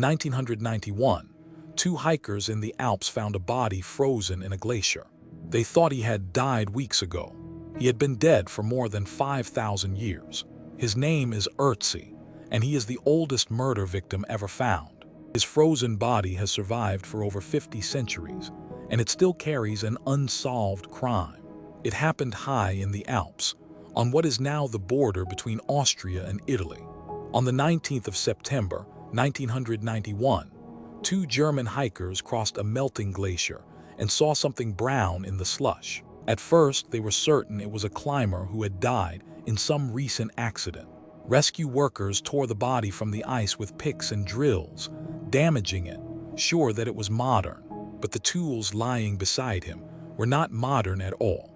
1991, two hikers in the Alps found a body frozen in a glacier. They thought he had died weeks ago. He had been dead for more than 5,000 years. His name is Ötzi, and he is the oldest murder victim ever found. His frozen body has survived for over 50 centuries, and it still carries an unsolved crime. It happened high in the Alps, on what is now the border between Austria and Italy. On the 19th of September, 1991, two German hikers crossed a melting glacier and saw something brown in the slush. At first, they were certain it was a climber who had died in some recent accident. Rescue workers tore the body from the ice with picks and drills, damaging it, sure that it was modern. But the tools lying beside him were not modern at all.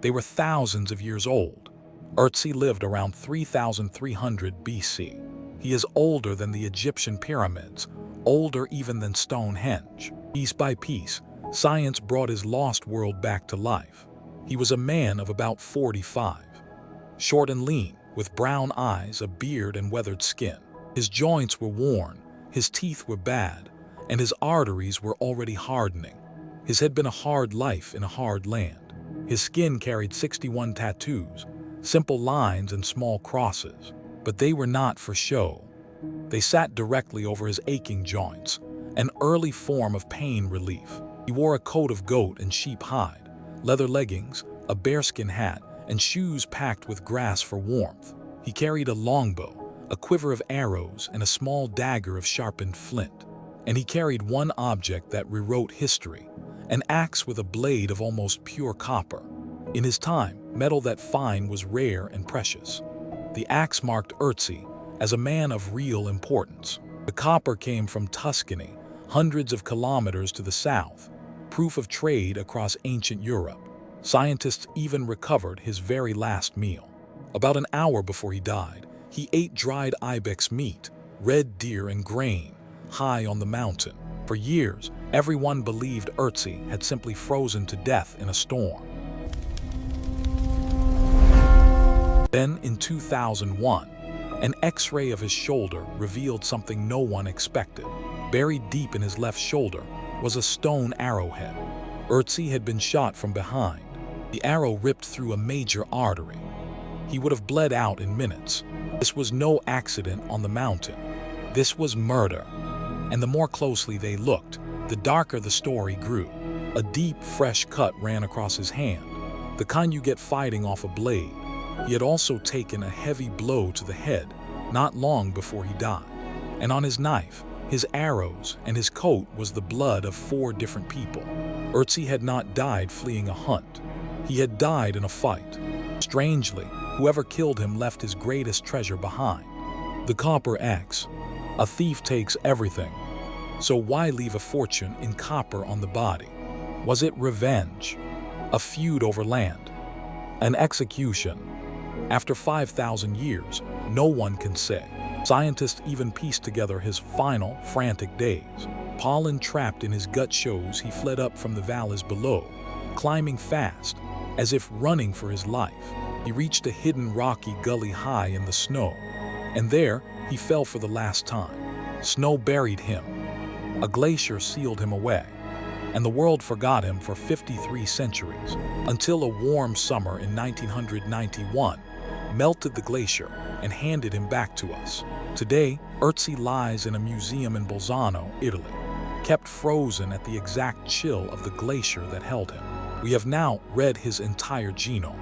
They were thousands of years old. Ötzi lived around 3,300 BC. He is older than the Egyptian pyramids, older even than Stonehenge. Piece by piece, science brought his lost world back to life. He was a man of about 45, short and lean, with brown eyes, a beard, and weathered skin. His joints were worn, his teeth were bad, and his arteries were already hardening. His had been a hard life in a hard land. His skin carried 61 tattoos, simple lines and small crosses, but they were not for show. They sat directly over his aching joints, an early form of pain relief. He wore a coat of goat and sheep hide, leather leggings, a bearskin hat, and shoes packed with grass for warmth. He carried a longbow, a quiver of arrows, and a small dagger of sharpened flint. And he carried one object that rewrote history, an axe with a blade of almost pure copper. In his time, metal that fine was rare and precious. The axe marked Ötzi as a man of real importance. The copper came from Tuscany, hundreds of kilometers to the south, proof of trade across ancient Europe. Scientists even recovered his very last meal. About an hour before he died, he ate dried ibex meat, red deer, and grain, high on the mountain. For years, everyone believed Ötzi had simply frozen to death in a storm. Then, in 2001, an X-ray of his shoulder revealed something no one expected. Buried deep in his left shoulder was a stone arrowhead. Ötzi had been shot from behind. The arrow ripped through a major artery. He would have bled out in minutes. This was no accident on the mountain. This was murder. And the more closely they looked, the darker the story grew. A deep, fresh cut ran across his hand, the kind you get fighting off a blade. He had also taken a heavy blow to the head not long before he died. And on his knife, his arrows, and his coat was the blood of 4 different people. Ötzi had not died fleeing a hunt. He had died in a fight. Strangely, whoever killed him left his greatest treasure behind. The copper axe. A thief takes everything. So why leave a fortune in copper on the body? Was it revenge? A feud over land? An execution? After 5,000 years, no one can say. Scientists even pieced together his final, frantic days. Pollen trapped in his gut shows he fled up from the valleys below, climbing fast, as if running for his life. He reached a hidden rocky gully high in the snow, and there he fell for the last time. Snow buried him. A glacier sealed him away, and the world forgot him for 53 centuries, until a warm summer in 1991 melted the glacier and handed him back to us. Today, Ötzi lies in a museum in Bolzano, Italy, kept frozen at the exact chill of the glacier that held him. We have now read his entire genome.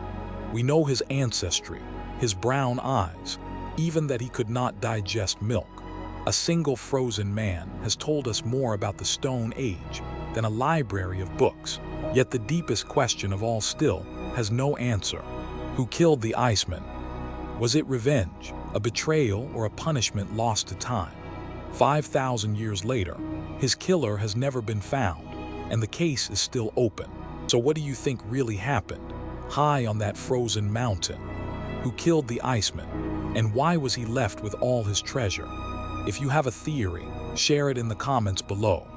We know his ancestry, his brown eyes, even that he could not digest milk. A single frozen man has told us more about the Stone Age than a library of books. Yet the deepest question of all still has no answer. Who killed the Iceman? Was it revenge, a betrayal, or a punishment lost to time? 5,000 years later, his killer has never been found, and the case is still open. So what do you think really happened, high on that frozen mountain? Who killed the Iceman, and why was he left with all his treasure? If you have a theory, share it in the comments below.